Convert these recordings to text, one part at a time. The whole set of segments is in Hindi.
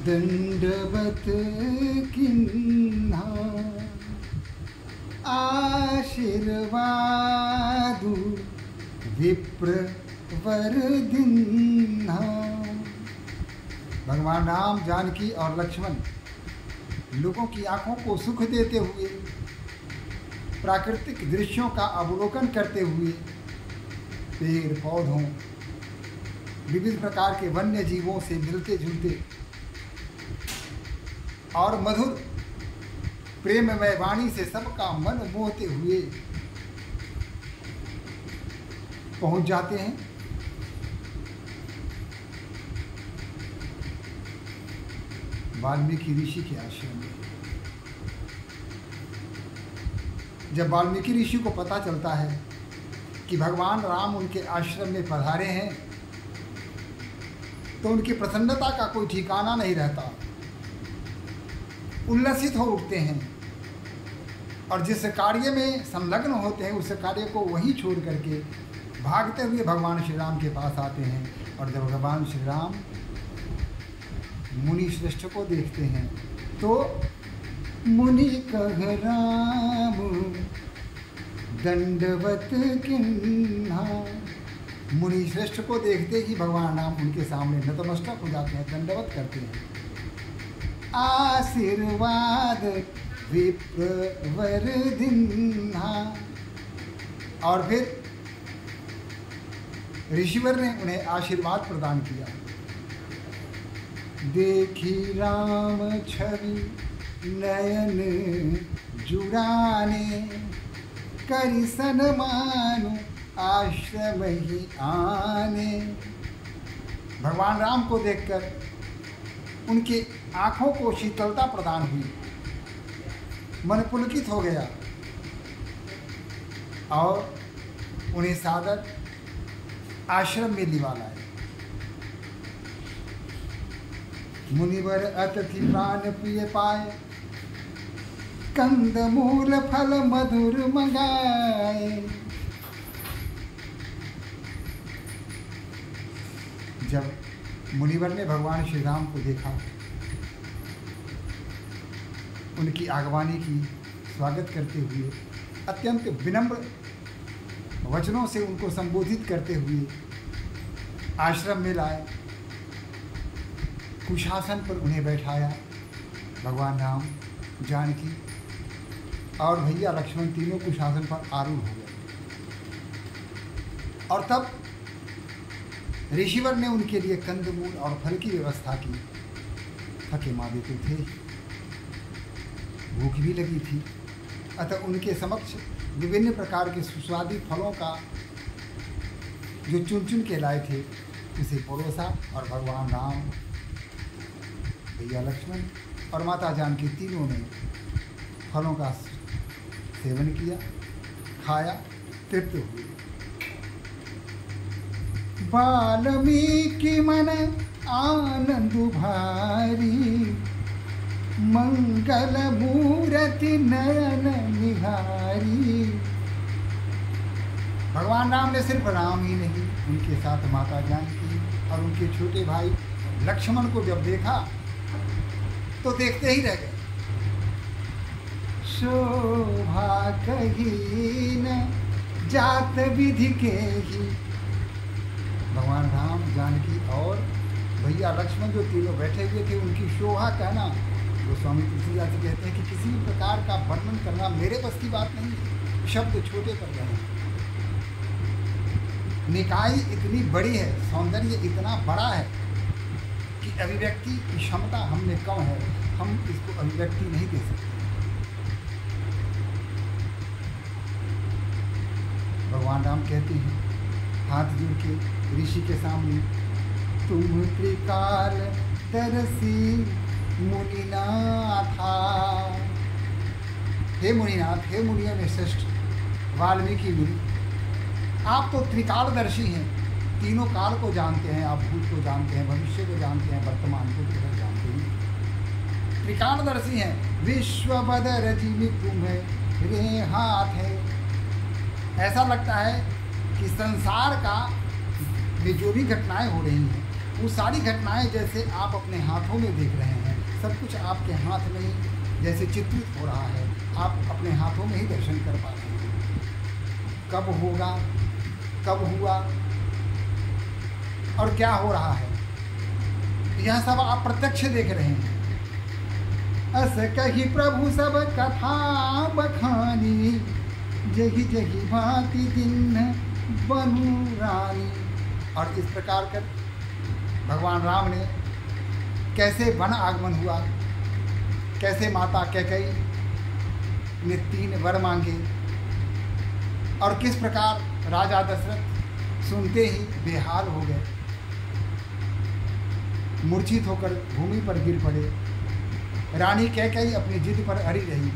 दंडवत किन्हा आशीर्वादु विप्र वरदिन्हा। भगवान राम, जानकी और लक्ष्मण लोगों की आंखों को सुख देते हुए, प्राकृतिक दृश्यों का अवलोकन करते हुए, पेड़ पौधों, विविध प्रकार के वन्य जीवों से मिलते जुलते और मधुर प्रेममय वाणी से सबका मन मोहते हुए पहुंच जाते हैं वाल्मीकि ऋषि के आश्रम में। जब वाल्मीकि ऋषि को पता चलता है कि भगवान राम उनके आश्रम में पधारे हैं, तो उनकी प्रसन्नता का कोई ठिकाना नहीं रहता। उल्लसित हो उठते हैं और जिस कार्य में संलग्न होते हैं उस कार्य को वहीं छोड़ करके भागते हुए भगवान श्री राम के पास आते हैं। और जब भगवान श्री राम मुनि श्रेष्ठ को देखते हैं तो मुनि कह राम दंडवत किन्हा। मुनि श्रेष्ठ को देखते ही भगवान राम उनके सामने नतमस्तक हो जाते हैं, दंडवत करते हैं। आशीर्वाद विप्र वरदिन्हा। और फिर ऋषिवर ने उन्हें आशीर्वाद प्रदान किया। देखी राम छवि नयन जुड़ाने, करि सन्मानु आश्रम ही आने। भगवान राम को देखकर उनकी आँखों को शीतलता प्रदान हुई, मन पुलकित हो गया और उन्हें सादर आश्रम में लिवा लाए। मुनिवर अतिथि प्राण प्रिय पाए, कंद मूल फल मधुर मंगाए। जब मुनिवर ने भगवान श्री राम को देखा, उनकी आगवानी की, स्वागत करते हुए अत्यंत विनम्र वचनों से उनको संबोधित करते हुए आश्रम में लाए, कुशासन पर उन्हें बैठाया। भगवान राम, जानकी और भैया लक्ष्मण तीनों कुशासन पर आरूढ़ हो गए। और तब ऋषिवर ने उनके लिए कंदमूल और फल की व्यवस्था की। थके मादे तो थे, भूख भी लगी थी, अतः उनके समक्ष विभिन्न प्रकार के सुस्वादु फलों का जो चुन चुन के लाए थे उसे परोसा। और भगवान राम, भैया लक्ष्मण और माता जानकी तीनों ने फलों का सेवन किया, खाया, तृप्त हुए। वाल्मीकि मन आनंद भारी, मंगल मूर्ति नयन निहारी। भगवान राम ने सिर्फ राम ही नहीं, उनके साथ माता जानकी और उनके छोटे भाई लक्ष्मण को जब देखा तो देखते ही रह गए। शोभा कही न जात विधि के ही। भगवान राम, जानकी और भैया लक्ष्मण जो तीनों बैठे हुए थे, उनकी शोभा कहना, गोस्वामी तुलसीदास जी कहते हैं कि किसी भी प्रकार का वर्णन करना मेरे बस की बात नहीं है, शब्द छोटे पड़ गए हैं। निकाय इतनी बड़ी है, सौंदर्य इतना बड़ा है कि अभिव्यक्ति की क्षमता हम में कम है, हम इसको अभिव्यक्ति नहीं दे सकते। भगवान राम कहते हैं हाथ जोड़ के ऋषि के सामने, तुम त्रिकाल तरसी मुनिनाथा। हे मुनिनाथ, हे मुनियों में श्रेष्ठ वाल्मीकि मुनि, आप तो त्रिकालदर्शी हैं, तीनों काल को जानते हैं। आप भूत को जानते हैं, भविष्य को जानते हैं, वर्तमान को जानते हैं, त्रिकालदर्शी हैं। विश्व बदर जीवी तुम्हें हाथ है। ऐसा लगता है कि संसार का में जो भी घटनाएं हो रही हैं वो सारी घटनाएं जैसे आप अपने हाथों में देख रहे हैं, सब कुछ आपके हाथ में ही जैसे चित्रित हो रहा है, आप अपने हाथों में ही दर्शन कर पा रहे हैं। कब होगा, कब हुआ और क्या हो रहा है, यह सब आप प्रत्यक्ष देख रहे हैं। अस कही प्रभु सब कथा बखानी, जही जही भांति दिन बनु रानी। और इस प्रकार कर भगवान राम ने कैसे वन आगमन हुआ, कैसे माता कैकेयी ने 3 वर मांगे और किस प्रकार राजा दशरथ सुनते ही बेहाल हो गए, मूर्छित होकर भूमि पर गिर पड़े। रानी कैकेयी अपनी जिद पर अड़ी रही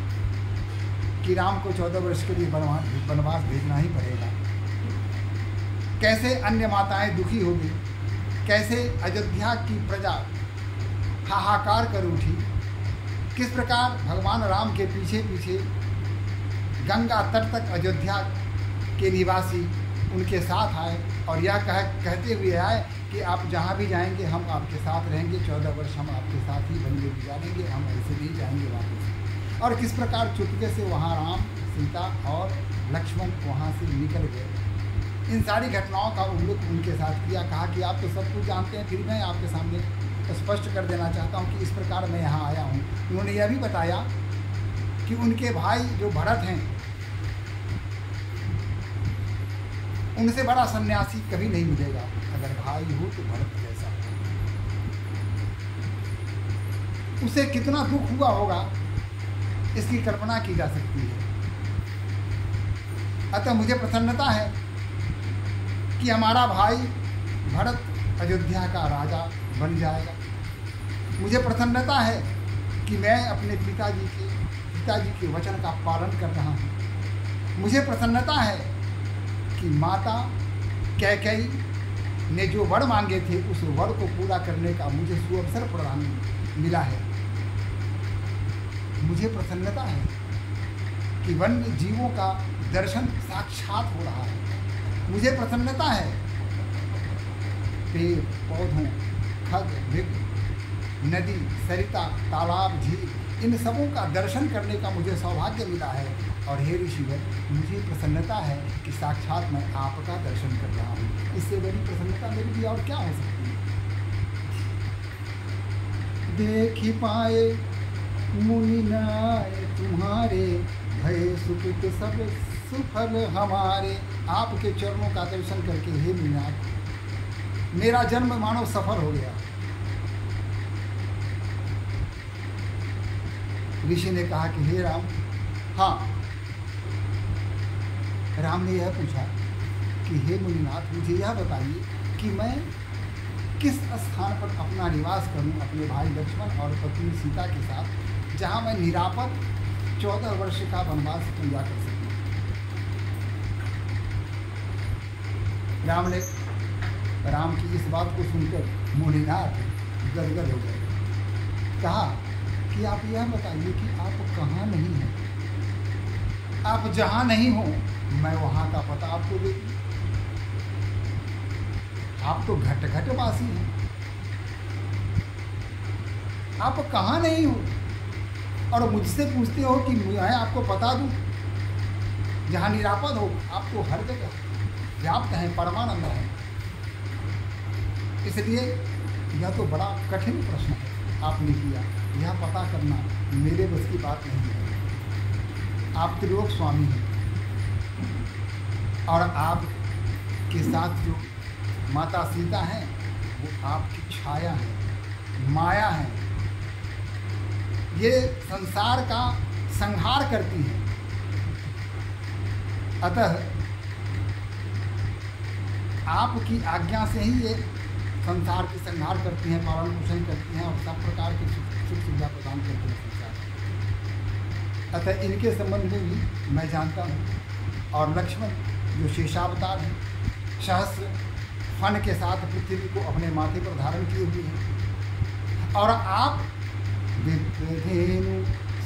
कि राम को 14 वर्ष के लिए वनवास भेजना ही पड़ेगा। कैसे अन्य माताएं दुखी हो गई, कैसे अयोध्या की प्रजा हाहाकार कर उठी, किस प्रकार भगवान राम के पीछे पीछे गंगा तट तक अयोध्या के निवासी उनके साथ आए और यह कहते हुए आए कि आप जहाँ भी जाएंगे हम आपके साथ रहेंगे, 14 वर्ष हम आपके साथ ही वन में गुजारेंगे, हम ऐसे नहीं जाएंगे वापस। और किस प्रकार चुपके से वहाँ राम, सीता और लक्ष्मण वहाँ से निकल गए। इन सारी घटनाओं का उल्लेख उनके साथ किया, कहा कि आप तो सब कुछ जानते हैं, फिर मैं आपके सामने स्पष्ट कर देना चाहता हूँ कि इस प्रकार मैं यहाँ आया हूँ। उन्होंने यह भी बताया कि उनके भाई जो भरत हैं, उनसे बड़ा सन्यासी कभी नहीं मिलेगा। अगर भाई हो तो भरत जैसा। उसे कितना दुख हुआ होगा इसकी कल्पना की जा सकती है। अतः मुझे प्रसन्नता है कि हमारा भाई भरत अयोध्या का राजा बन जाएगा। मुझे प्रसन्नता है कि मैं अपने पिताजी के वचन का पालन कर रहा हूँ। मुझे प्रसन्नता है कि माता कैकेयी ने जो वर मांगे थे उस वर को पूरा करने का मुझे सुअवसर प्रदान मिला है। मुझे प्रसन्नता है कि वन्य जीवों का दर्शन साक्षात हो रहा है। मुझे प्रसन्नता है पेड़ पौधों, खग मृग, नदी, सरिता, तालाब, झील, इन सबों का दर्शन करने का मुझे सौभाग्य मिला है। और हे ऋषिवर, मुझे प्रसन्नता है कि साक्षात मैं आपका दर्शन कर रहा हूँ। इससे बड़ी प्रसन्नता मेरे लिए और क्या हो सकती है। देख ही पाए मुनि नाय तुम्हारे, भय सुकृत सब सुफल हमारे। आपके चरणों का दर्शन करके हे मुनिनाथ, मेरा जन्म मानो सफल हो गया। ऋषि ने कहा कि हे राम, हाँ। राम ने यह पूछा कि हे मुनिनाथ, मुझे यह बताइए कि मैं किस स्थान पर अपना निवास करूं अपने भाई लक्ष्मण और पत्नी सीता के साथ, जहां मैं निरापद 14 वर्ष का वनवास पूरा कर सकूं। राम की इस बात को सुनकर मुनिनाथ गदगद हो गए। कहा कि आप यह बताइए कि आप कहाँ नहीं हैं। आप जहाँ नहीं हो मैं वहाँ का पता आपको दे दूँ। आप तो घट घट वासी हैं। आप कहाँ नहीं हो और मुझसे पूछते हो कि मैं आपको पता दूँ। जहाँ निरापद हो, आपको हर जगह व्याप्त है, परमानंद है। इसलिए यह तो बड़ा कठिन प्रश्न है आपने किया। यह पता करना मेरे बस की बात नहीं है। आप त्रिलोक स्वामी हैं और आपके साथ जो माता सीता हैं वो आपकी छाया है, माया है। ये संसार का संहार करती है। अतः आपकी आज्ञा से ही ये संसार की संहार करती हैं, पालन पोषण करती हैं और सब प्रकार की सुख सुविधा प्रदान करती हैं संसार। अतः इनके संबंध में भी मैं जानता हूँ। और लक्ष्मण जो शेषावतार हैं, सहस्र फन के साथ पृथ्वी को अपने माथे पर धारण किए हुए हैं। और आप विप्रधेनु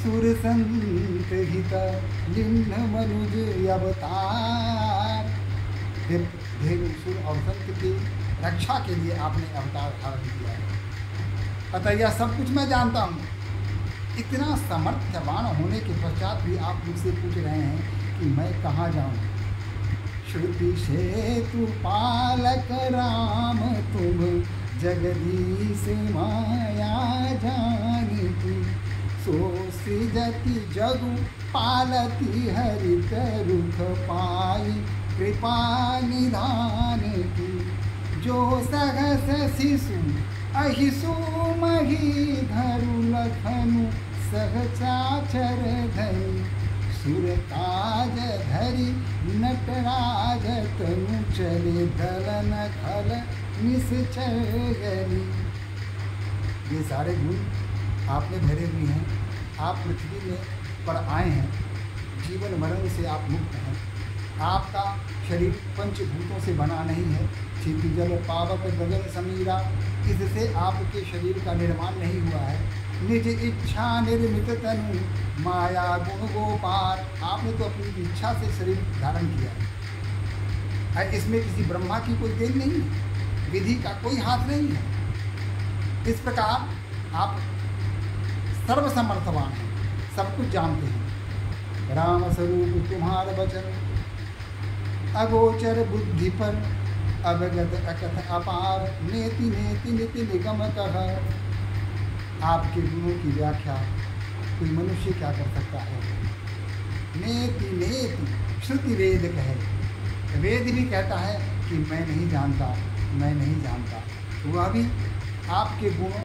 सुर संत हित लिन्न मनुज अवतार। धेनु सुर और संत के रक्षा के लिए आपने अवतार धारण किया है। अतः यह सब कुछ मैं जानता हूँ। इतना सामर्थ्यवान होने के पश्चात भी आप मुझसे पूछ रहे हैं कि मैं कहाँ जाऊँ। श्रुति सेतु पालक राम तुम, जगदीश माया जानती। सो सृजति जगु पालती, हरित रुख पाई कृपा निधान की। जो सहस शिशु अहिसु मही, धरु लखनु सहचाचर धरि। सुर काज धरि नटराज, तनु चले दलन खल निश्चर गरी। ये सारे गुण आपने भरे हुए हैं। आप पृथ्वी में पर आए हैं, जीवन मरण से आप मुक्त हैं। आपका शरीर पंचभूतों से बना नहीं है। क्षिति जल पावक गगन समीरा, इससे आपके शरीर का निर्माण नहीं हुआ है। निज इच्छा निर्मित तनु, माया गुण गोपाल। आपने तो अपनी इच्छा से शरीर धारण किया है। इसमें किसी ब्रह्मा की कोई देन नहीं है, विधि का कोई हाथ नहीं है। इस प्रकार आप सर्वसमर्थवान हैं, सब कुछ जानते हैं। राम स्वरूप तुम्हारा वचन, अगोचर बुद्धि पर। अवगत अकथ अपार, नेति नेति निति निगम कह। आपके गुणों की व्याख्या कोई मनुष्य क्या कर सकता है। नेति नेति श्रुति वेद कहे। वेद भी कहता है कि मैं नहीं जानता, मैं नहीं जानता। वह भी आपके गुणों